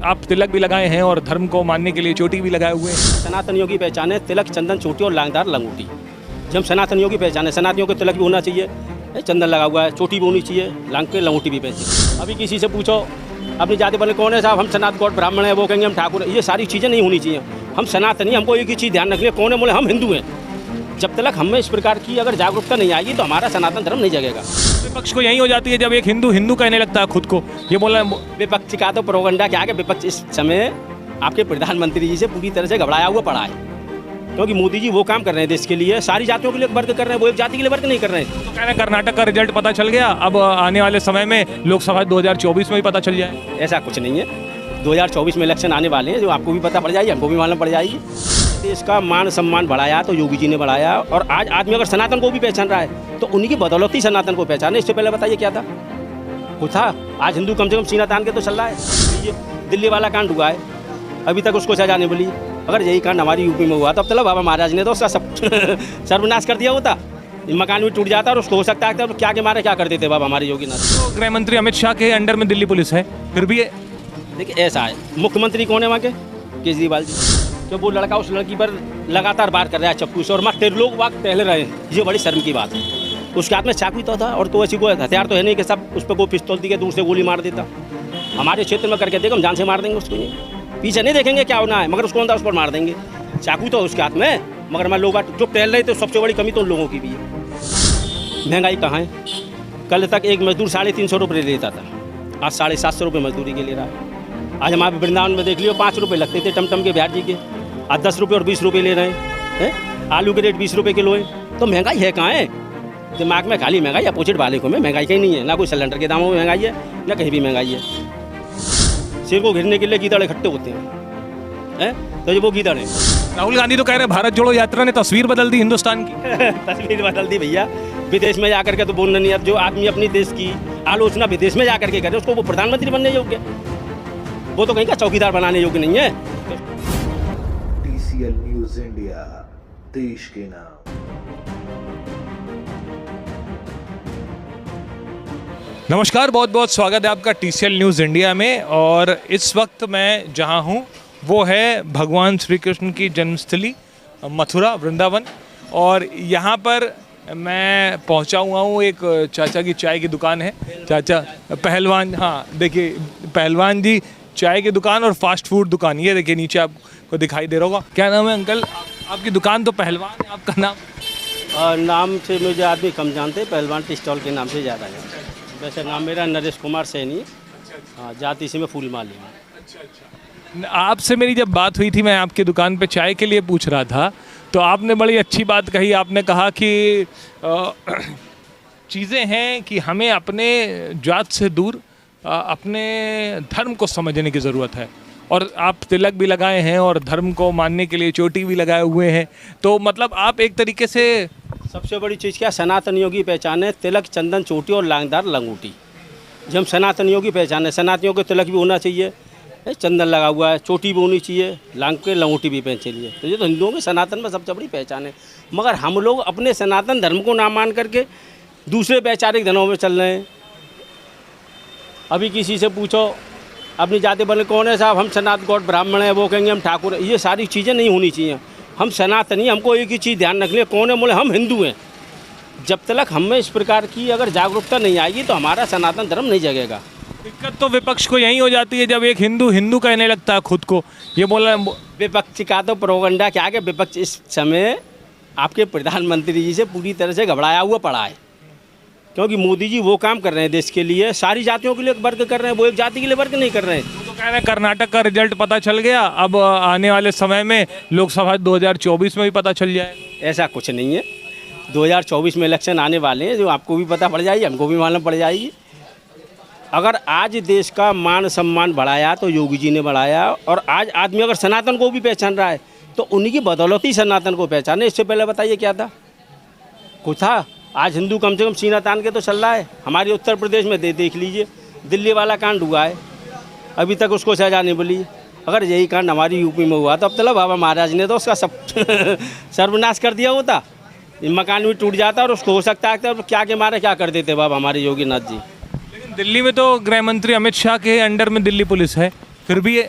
आप तिलक भी लगाए हैं और धर्म को मानने के लिए चोटी भी लगाए हुए हैं। सनातनियों की पहचान है तिलक, चंदन, चोटी और लांगदार लंगोटी। जब सनातनियों की पहचान है, सनातनियों को तिलक भी होना चाहिए, चंदन लगा हुआ है, चोटी भी होनी चाहिए, लांग के लंगोटी भी पहनती। अभी किसी से पूछो अपनी जाति वाले कौन है साहब, हम सनातन गौड़ ब्राह्मण है, वो कहेंगे हम ठाकुर है। ये सारी चीज़ें नहीं होनी चाहिए। हम सनातनी, हमको एक ही चीज़ ध्यान रखनी है, कौन है बोले हम हिंदू हैं। जब तक हमें इस प्रकार की अगर जागरूकता नहीं आएगी तो हमारा सनातन धर्म नहीं जगेगा। विपक्ष को यही हो जाती है जब एक हिंदू हिंदू कहने लगता है खुद को, ये बोला विपक्ष का तो प्रोपेगेंडा क्या है, विपक्ष इस समय आपके प्रधानमंत्री जी से पूरी तरह से घबराया हुआ पड़ा है, क्योंकि मोदी जी वो काम कर रहे हैं देश के लिए, सारी जातियों के लिए वर्क कर रहे हैं, वो एक जाति के लिए वर्क नहीं कर रहे हैं। तो कह रहे हैं कर्नाटक का रिजल्ट पता चल गया, अब आने वाले समय में लोकसभा 2024 में भी पता चल जाए। ऐसा कुछ नहीं है। 2024 में इलेक्शन आने वाले हैं, जो आपको भी पता पड़ जाएगी, हमको भी मालूम पड़ जाएगी। देश का मान सम्मान बढ़ाया तो योगी जी ने बढ़ाया, और आज आदमी अगर सनातन को भी पहचान रहा है तो उन्हीं की बदौलत ही सनातन को पहचाने। इससे पहले बताइए क्या था, कुछ था? आज हिंदू कम से कम सीना तान के तो चल रहा है। ये दिल्ली वाला कांड हुआ है, अभी तक उसको सजा नहीं मिली। अगर यही कांड हमारी यूपी में हुआ तो अब तक बाबा महाराज ने तो उसका सब सर्वनाश कर दिया होता, मकान भी टूट जाता और उसको हो सकता है क्या के मारे क्या कर देते बाबा हमारे योगीनाथ। तो गृह मंत्री अमित शाह के अंडर में दिल्ली पुलिस है, फिर भी देखिए ऐसा है, मुख्यमंत्री कौन है वहाँ के? केजरीवाल जी। तो वो लड़का उस लड़की पर लगातार वार कर रहा है चक्कू से, और वहाँ लोग वहाँ टहल रहे हैं, ये बड़ी शर्म की बात है। उसके हाथ में चाकू तो था, और तो ऐसी कोई हथियार तो है नहीं कि सब उस पर कोई पिस्तौल दी के दूर से गोली मार देता। हमारे क्षेत्र में करके देखो, हम जान से मार देंगे उसको, नहीं पीछे नहीं देखेंगे क्या होना है, मगर उसको अंदर उस पर मार देंगे। चाकू तो उसके हाथ में, मगर मैं लोग जो टहल रहे थे, सबसे बड़ी कमी तो उन लोगों की भी है। महंगाई कहाँ है? कल तक एक मजदूर 350 रुपये लेता था, आज 750 रुपये मजदूरी के ले रहा है। आज हमारे वृंदावन में देख लियो 5 रुपये लगते थे टमटम के बिहार जी के, आज 10 रुपये और 20 रुपये ले रहे हैं। आलू के रेट 20 रुपये किलो है, तो महंगाई है कहाँ है? दिमाग में खाली महंगाई, अपोजिट वाले को में महंगाई कहीं नहीं है, ना कोई सिलेंडर के दामों में महंगाई है, ना कहीं भी महंगाई है। सिर को घिरने के लिए गीदड़ इकट्ठे होते हैं, तो ये वो गीदड़ हैं। राहुल गांधी तो कह रहे हैं भारत जोड़ो यात्रा ने तस्वीर बदल दी हिंदुस्तान की। तस्वीर बदल दी भैया, विदेश में जाकर के तो बोलना नहीं। अब जो आदमी अपनी देश की आलोचना विदेश में जाकर के करे, उसको वो प्रधानमंत्री बनने योग्य, वो तो कहीं का चौकीदार बनाने योग्य नहीं है। TCL न्यूज़ इंडिया, देश के नाम। नमस्कार, बहुत बहुत स्वागत है आपका TCL न्यूज़ इंडिया में। और इस वक्त मैं जहां हूं वो है भगवान श्री कृष्ण की जन्मस्थली मथुरा, वृंदावन। और यहां पर मैं पहुंचा हुआ हूं, एक चाचा की चाय की दुकान है, चाचा पहलवान, हाँ देखिए पहलवान जी चाय की दुकान और फास्ट फूड दुकान, ये देखिए नीचे आपको दिखाई दे रहा होगा। क्या नाम है अंकल? आपकी दुकान तो पहलवान है, आपका नाम? नाम से मुझे आदमी कम जानते, पहलवान टी स्टॉल के नाम से ज़्यादा है। वैसे नाम मेरा नरेश कुमार सैनी, हाँ जाति से मैं फूलमाली हूँ। अच्छा। आपसे मेरी जब बात हुई थी, मैं आपकी दुकान पे चाय के लिए पूछ रहा था, तो आपने बड़ी अच्छी बात कही। आपने कहा कि चीज़ें हैं कि हमें अपने जात से दूर अपने धर्म को समझने की ज़रूरत है। और आप तिलक भी लगाए हैं और धर्म को मानने के लिए चोटी भी लगाए हुए हैं, तो मतलब आप एक तरीके से सबसे बड़ी चीज़ क्या, सनातनियों की पहचान है तिलक, चंदन, चोटी और लांगदार लंगोटी। जब सनातनियों की पहचान है, सनातनियों को तिलक भी होना चाहिए, चंदन लगा हुआ है, चोटी भी होनी चाहिए, लांग के लंगोटी भी पहन चाहिए। तो ये तो हिंदुओं के सनातन में सबसे बड़ी पहचान है। मगर हम लोग अपने सनातन धर्म को ना मान करके दूसरे वैचारिक धर्मों में चल रहे हैं। अभी किसी से पूछो अपनी जाति वाले कौन है साहब, हम सनातन गौड़ ब्राह्मण है, वो कहेंगे हम ठाकुर है। ये सारी चीज़ें नहीं होनी चाहिए। हम सनातनी, हमको एक ही चीज़ ध्यान रखनी है, कौन है बोले हम हिंदू हैं। जब तक हमें इस प्रकार की अगर जागरूकता नहीं आएगी तो हमारा सनातन धर्म नहीं जगेगा। दिक्कत तो विपक्ष को यही हो जाती है जब एक हिंदू हिंदू कहने लगता है खुद को, ये बोला विपक्ष का तो प्रोपेगेंडा क्या है, विपक्ष इस समय आपके प्रधानमंत्री जी से पूरी तरह से घबराया हुआ पड़ा है, क्योंकि मोदी जी वो काम कर रहे हैं देश के लिए, सारी जातियों के लिए वर्क कर रहे हैं, वो एक जाति के लिए वर्क नहीं कर रहे हैं। तो कह रहे हैं कर्नाटक का रिजल्ट पता चल गया, अब आने वाले समय में लोकसभा 2024 में भी पता चल जाए। ऐसा कुछ नहीं है। 2024 में इलेक्शन आने वाले हैं, जो आपको भी पता पड़ जाएगी, हमको भी मालूम पड़ जाएगी। अगर आज देश का मान सम्मान बढ़ाया तो योगी जी ने बढ़ाया, और आज आदमी अगर सनातन को भी पहचान रहा है तो उन्हीं की बदौलत ही सनातन को पहचाने। इससे पहले बताइए क्या था, कुछ था? आज हिंदू कम से कम सीना तान के तो चल रहा है। हमारे उत्तर प्रदेश में देख लीजिए, दिल्ली वाला कांड हुआ है, अभी तक उसको सजा नहीं मिली। अगर यही कांड हमारी यूपी में हुआ तो अब तक बाबा महाराज ने तो उसका सब सर्वनाश कर दिया होता, मकान भी टूट जाता और उसको हो सकता है क्या के मारे क्या कर देते बाबा हमारे योगीनाथ जी। लेकिन दिल्ली में तो गृह मंत्री अमित शाह के अंडर में दिल्ली पुलिस है, फिर भी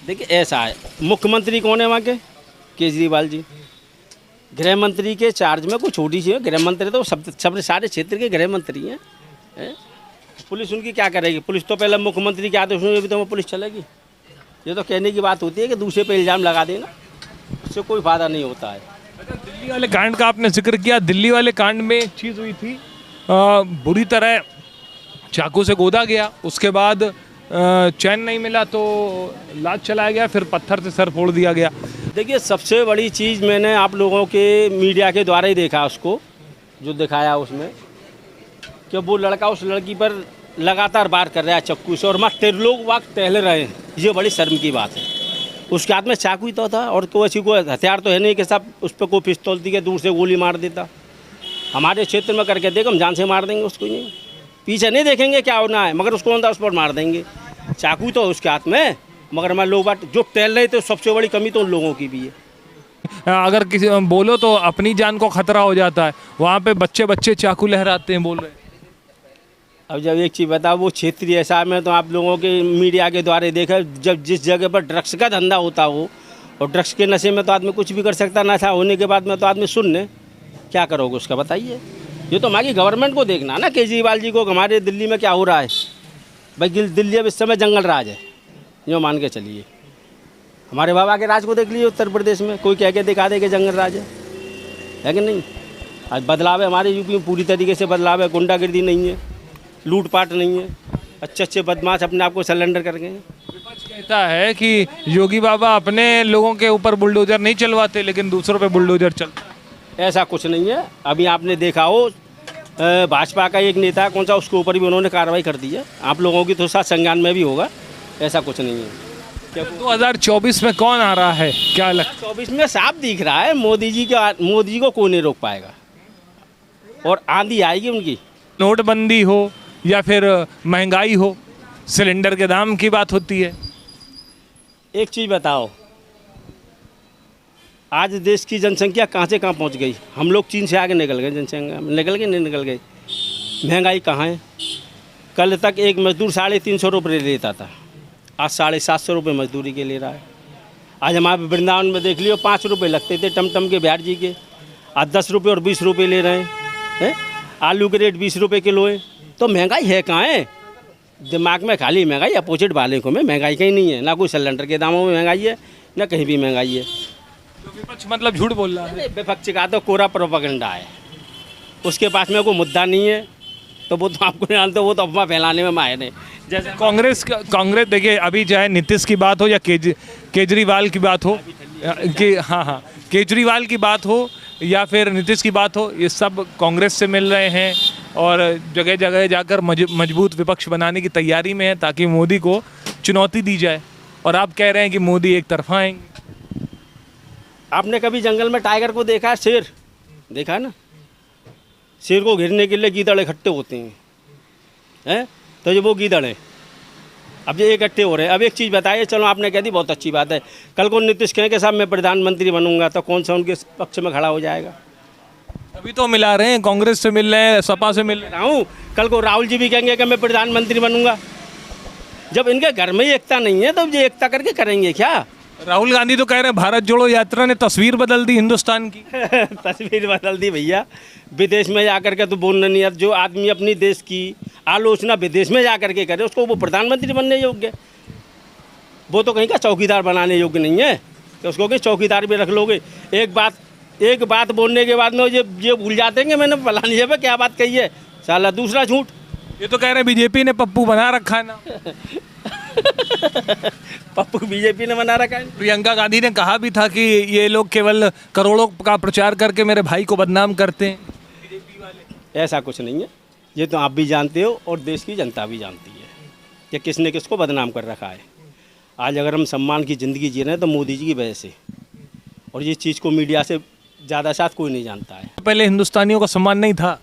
देखिए ऐसा है, मुख्यमंत्री कौन है वहाँ के? केजरीवाल जी। गृह मंत्री के चार्ज में कोई छोटी सी है, गृह मंत्री तो सब सारे क्षेत्र के गृह मंत्री हैं। पुलिस उनकी क्या करेगी? पुलिस तो पहले मुख्यमंत्री के आदेश में भी तो पुलिस चलेगी। ये तो कहने की बात होती है कि दूसरे पे इल्ज़ाम लगा देना, उससे कोई फ़ायदा नहीं होता है। अच्छा, दिल्ली वाले कांड का आपने जिक्र किया। दिल्ली वाले कांड में एक चीज़ हुई थी, बुरी तरह चाकू से गोदा गया, उसके बाद चैन नहीं मिला तो लात चलाया गया, फिर पत्थर से सर फोड़ दिया गया। देखिए सबसे बड़ी चीज़ मैंने आप लोगों के मीडिया के द्वारा ही देखा, उसको जो दिखाया उसमें कि वो लड़का उस लड़की पर लगातार वार कर रहा है चाकू से, और माँ 13 लोग वक्त टहल रहे हैं। ये बड़ी शर्म की बात है। उसके हाथ में चाकू ही तो था, और कोई ऐसी कोई हथियार तो है नहीं कि सब उस पर कोई पिस्तौल थी कि दूर से गोली मार देता। हमारे क्षेत्र में करके देखो, हम जान से मार देंगे उसको, नहीं पीछे नहीं देखेंगे क्या होना है, मगर उसको अंदर उस पर मार देंगे। चाकू तो उसके हाथ में, मगर हमारे लोग बात जो टहल रहे थे, सबसे बड़ी कमी तो उन लोगों की भी है। अगर किसी बोलो तो अपनी जान को खतरा हो जाता है, वहाँ पे बच्चे बच्चे चाकू लहराते हैं, बोल रहे हैं। अब जब एक चीज़ बताओ, वो क्षेत्रीय ऐसा में तो आप लोगों के मीडिया के द्वारा देखा, जब जिस जगह पर ड्रग्स का धंधा होता हो, और ड्रग्स के नशे में तो आदमी कुछ भी कर सकता, नशा होने के बाद में तो आदमी सुनने क्या करोगे उसका, बताइए। ये तो हमारी गवर्नमेंट को देखना ना, केजरीवाल जी को, हमारे दिल्ली में क्या हो रहा है। भाई दिल्ली अब इस समय जंगल राज है, जो मान के चलिए। हमारे बाबा के राज को देख लीजिए, उत्तर प्रदेश में कोई कह के दिखा दे कि जंगल राज है कि नहीं। आज बदलाव है हमारे यूपी में, पूरी तरीके से बदलाव है। गुंडागिर्दी नहीं है, लूटपाट नहीं है, अच्छे अच्छे बदमाश अपने आप को सरेंडर कर गए हैं। विपक्ष कहता है कि योगी बाबा अपने लोगों के ऊपर बुलडोजर नहीं चलवाते, लेकिन दूसरों पे बुलडोजर चलता है। ऐसा कुछ नहीं है। अभी आपने देखा हो, भाजपा का एक नेता कौन सा, उसके ऊपर भी उन्होंने कार्रवाई कर दी है। आप लोगों की तो साथ संज्ञान में भी होगा, ऐसा कुछ नहीं है। 2024 में कौन आ रहा है, क्या लगता है? 24 में साफ दिख रहा है, मोदी जी को कोई नहीं रोक पाएगा, और आंधी आएगी उनकी। नोटबंदी हो या फिर महंगाई हो, सिलेंडर के दाम की बात होती है। एक चीज़ बताओ, आज देश की जनसंख्या कहाँ से कहाँ पहुँच गई। हम लोग चीन से आगे निकल गए, जनसंख्या निकल गए, नहीं निकल गए। महंगाई कहाँ है? कल तक एक मजदूर 350 रुपये लेता था, आज 750 रुपये मजदूरी के ले रहा है। आज हमारे वृंदावन में देख लियो, 5 रुपये लगते थे टमटम के बिहार जी के, आज 10 रुपये और 20 रुपये ले रहे हैं। आलू के रेट 20 रुपये किलो है। तो महंगाई है कहाँ है? दिमाग में खाली महंगाई, अपोजिट वाले को में महंगाई कहीं नहीं है। ना कोई सिलेंडर के दामों में महंगाई है, ना कहीं भी महंगाई है। तो विपक्ष मतलब झूठ बोल रहा है। विपक्ष का तो कोरा प्रोपेगेंडा है, उसके पास में कोई मुद्दा नहीं है, तो वो तो आपको नहीं जानते, वो तो अफवाह फैलाने में माहिर है। जैसे कांग्रेस देखिए, अभी चाहे नीतीश की बात हो या केजरीवाल की बात हो, कि हाँ केजरीवाल की बात हो या फिर नीतीश की बात हो, ये सब कांग्रेस से मिल रहे हैं और जगह जगह जाकर मजबूत विपक्ष बनाने की तैयारी में है, ताकि मोदी को चुनौती दी जाए। और आप कह रहे हैं कि मोदी एक तरफा आएंगे। आपने कभी जंगल में टाइगर को देखा है? शेर देखा है ना? शेर को घेरने के लिए गीदड़ इकट्ठे होते हैं, तो ये वो गीदड़ है। अब ये इकट्ठे हो रहे हैं। अब एक चीज़ बताइए, चलो आपने कह दी, बहुत अच्छी बात है। कल को नीतीश कहें कि साहब मैं प्रधानमंत्री बनूंगा, तो कौन सा उनके पक्ष में खड़ा हो जाएगा? अभी तो मिला रहे हैं, कांग्रेस से मिल रहे हैं, सपा से मिल रहे हूँ। कल को राहुल जी भी कहेंगे कि मैं प्रधानमंत्री बनूंगा। जब इनके घर में ही एकता नहीं है, तो ये एकता करके करेंगे क्या? राहुल गांधी तो कह रहे हैं भारत जोड़ो यात्रा ने तस्वीर बदल दी हिंदुस्तान की। तस्वीर बदल दी भैया। विदेश में जाकर के तो बोलना नहीं है। जो आदमी अपनी देश की आलोचना विदेश में जाकर के करे, उसको वो प्रधानमंत्री बनने योग्य, वो तो कहीं का चौकीदार बनाने योग्य नहीं है। तो उसको कि चौकीदार भी रख लोगे। एक बात बोलने के बाद में ये भूल जाते हैं कि मैंने फलानी जगह क्या बात कही है, साला दूसरा झूठ। ये तो कह रहे हैं बीजेपी ने पप्पू बना रखा है ना। पप्पू बीजेपी ने बना रखा है। प्रियंका गांधी ने कहा भी था कि ये लोग केवल करोड़ों का प्रचार करके मेरे भाई को बदनाम करते हैं, बीजेपी वाले। ऐसा कुछ नहीं है। ये तो आप भी जानते हो और देश की जनता भी जानती है कि किसने किसको बदनाम कर रखा है। आज अगर हम सम्मान की ज़िंदगी जी रहे हैं तो मोदी जी की वजह से, और ये चीज़ को मीडिया से ज़्यादा साथ कोई नहीं जानता है। पहले हिंदुस्तानियों का सम्मान नहीं था।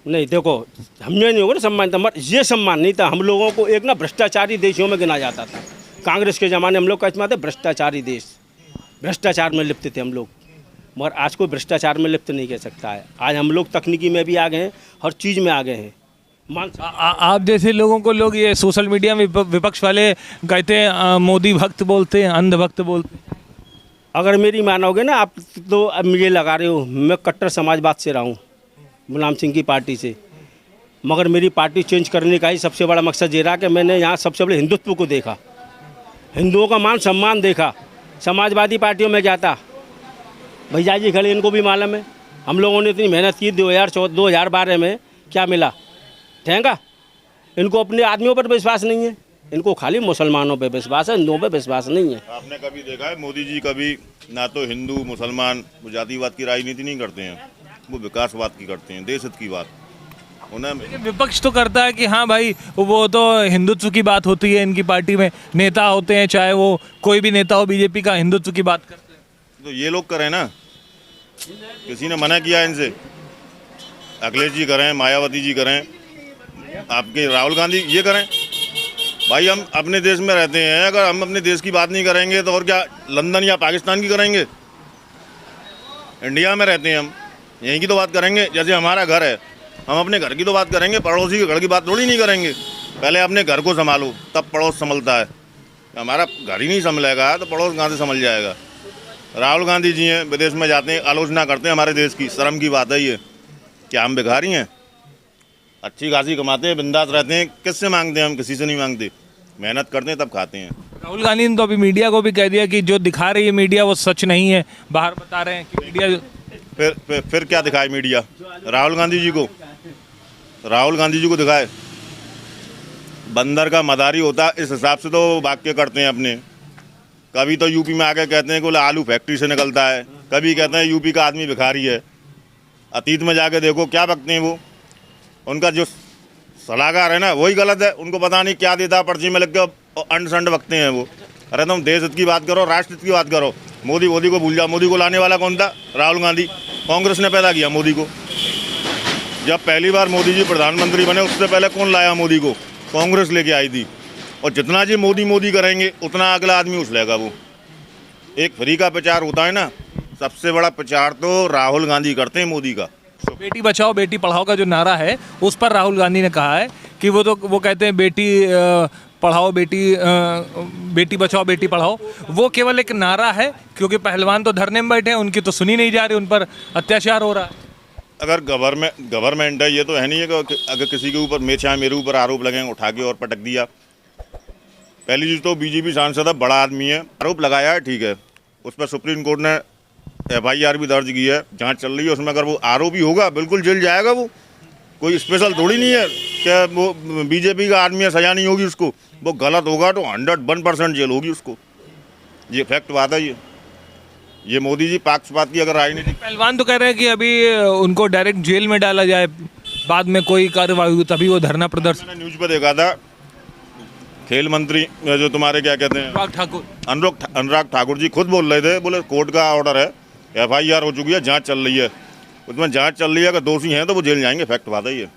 नहीं, देखो, हमें नहीं होगा ना सम्मान, तो ये सम्मान नहीं था। हम लोगों को एक ना भ्रष्टाचारी देशों में गिना जाता था। कांग्रेस के ज़माने हम लोग का इसमें थे भ्रष्टाचारी देश, भ्रष्टाचार में लिप्त थे हम लोग। मगर आज कोई भ्रष्टाचार में लिप्त नहीं कह सकता है। आज हम लोग तकनीकी में भी आ गए हैं, हर चीज़ में आ गए हैं। मान आप जैसे लोगों को लोग ये सोशल मीडिया में विपक्ष वाले कहते हैं मोदी भक्त बोलते हैं, अंधभक्त बोलते हैं। अगर मेरी मानोगे ना आप, तो अब मुझे लगा रहे हो, मैं कट्टर समाजवाद से रहा हूँ, मुलायम सिंह की पार्टी से। मगर मेरी पार्टी चेंज करने का ही सबसे बड़ा मकसद ये रहा कि मैंने यहाँ सबसे बड़े हिंदुत्व को देखा, हिंदुओं का मान सम्मान देखा। समाजवादी पार्टियों में क्या था, भैया जी खड़े, इनको भी मालूम है। हम लोगों ने इतनी मेहनत की 2012 में, क्या मिला? ठेंगा। इनको अपने आदमियों पर विश्वास नहीं है, इनको खाली मुसलमानों पे विश्वास है, हिंदुओं पे विश्वास नहीं है। आपने कभी देखा है मोदी जी कभी ना तो हिंदू मुसलमान वो जातिवाद की राजनीति नहीं करते हैं, वो विकासवाद की करते हैं, देश हित की बात उन्हें। लेकिन विपक्ष तो करता है कि हाँ भाई वो तो हिंदुत्व की बात होती है, इनकी पार्टी में नेता होते हैं, चाहे वो कोई भी नेता हो बीजेपी का, हिंदुत्व की बात करते हैं। तो ये लोग करें ना, किसी ने मना किया इनसे? अखिलेश जी करें, मायावती जी करें, आपके राहुल गांधी ये करें। भाई हम अपने देश में रहते हैं, अगर हम अपने देश की बात नहीं करेंगे तो और क्या लंदन या पाकिस्तान की करेंगे? इंडिया में रहते हैं हम, यहीं की तो बात करेंगे। जैसे हमारा घर है, हम अपने घर की तो बात करेंगे, पड़ोसी के घर की बात थोड़ी नहीं करेंगे। पहले अपने घर को संभालो, तब पड़ोस संभलता है। हमारा घर ही नहीं संभलेगा तो पड़ोस कहाँ से संभल जाएगा? राहुल गांधी जी हैं, विदेश में जाते हैं, आलोचना करते हैं हमारे देश की, शर्म की बात है ये। क्या हम भिखारी हैं? अच्छी खासी कमाते हैं, बिंदास रहते हैं, किससे मांगते हैं? हम किसी से नहीं मांगते, मेहनत करते हैं तब खाते हैं। राहुल गांधी ने तो अभी मीडिया को भी कह दिया कि जो दिखा रही है मीडिया वो सच नहीं है, बाहर बता रहे हैं कि मीडिया। फिर क्या दिखाए मीडिया? राहुल गांधी जी को दिखाए। बंदर का मदारी होता, इस हिसाब से तो वाक्य करते हैं अपने। कभी तो यूपी में आके कहते हैं कि बोले आलू फैक्ट्री से निकलता है, कभी कहते हैं यूपी का आदमी भिखारी है। अतीत में जाके देखो क्या बकते हैं वो। उनका जो सलाहकार है ना वही गलत है, उनको पता नहीं क्या देता, पर्ची में लग के अंड संड बकते हैं वो। अरे तुम देश हित की बात करो, राष्ट्र हित की बात करो। मोदी को भूल जाओ। मोदी को लाने वाला कौन था? राहुल गांधी। कांग्रेस ने पैदा किया मोदी को। जब पहली बार मोदी जी प्रधानमंत्री बने उससे पहले कौन लाया मोदी को? कांग्रेस लेके आई थी। और जितना जी मोदी करेंगे उतना अगला आदमी उछलेगा वो। एक फ्री का प्रचार होता है ना, सबसे बड़ा प्रचार तो राहुल गांधी करते हैं मोदी का। बेटी बचाओ बेटी पढ़ाओ का जो नारा है उस पर राहुल गांधी ने कहा है कि वो कहते हैं बेटी पढ़ाओ बेटी बचाओ बेटी पढ़ाओ। वो केवल एक नारा है, क्योंकि पहलवान तो धरने में बैठे हैं, उनकी तो सुनी नहीं जा रही, उन पर अत्याचार हो रहा है। अगर गवर्नमेंट है, ये तो है नहीं है कि अगर किसी के ऊपर मेरे ऊपर आरोप लगेंगे, उठा के और पटक दिया। पहली चीज़ तो बीजेपी सांसद है, बड़ा आदमी है, आरोप लगाया है, ठीक है, उस पर सुप्रीम कोर्ट ने FIR भी दर्ज की है, जांच चल रही है उसमें। अगर वो आरोपी होगा बिल्कुल जेल जाएगा वो। कोई स्पेशल थोड़ी नहीं है कि वो बीजेपी का आदमी है सजा नहीं होगी उसको। वो गलत होगा तो 101% जेल होगी उसको। ये फैक्ट बात है। ये मोदी जी पक्षपात की अगर राजनीति। पहलवान तो कह रहे हैं कि अभी उनको डायरेक्ट जेल में डाला जाए, बाद में कोई कार्रवाई हुई तभी वो धरना प्रदर्शन। मैंने न्यूज़ पर देखा था, खेल मंत्री जो तुम्हारे क्या कहते हैं अनुराग ठाकुर जी खुद बोल रहे थे, बोले कोर्ट का ऑर्डर है, FIR हो चुकी है, जांच चल रही है, उसमें जांच चल रही है, अगर दोषी हैं तो वो जेल जाएंगे। फैक्ट बात है ये।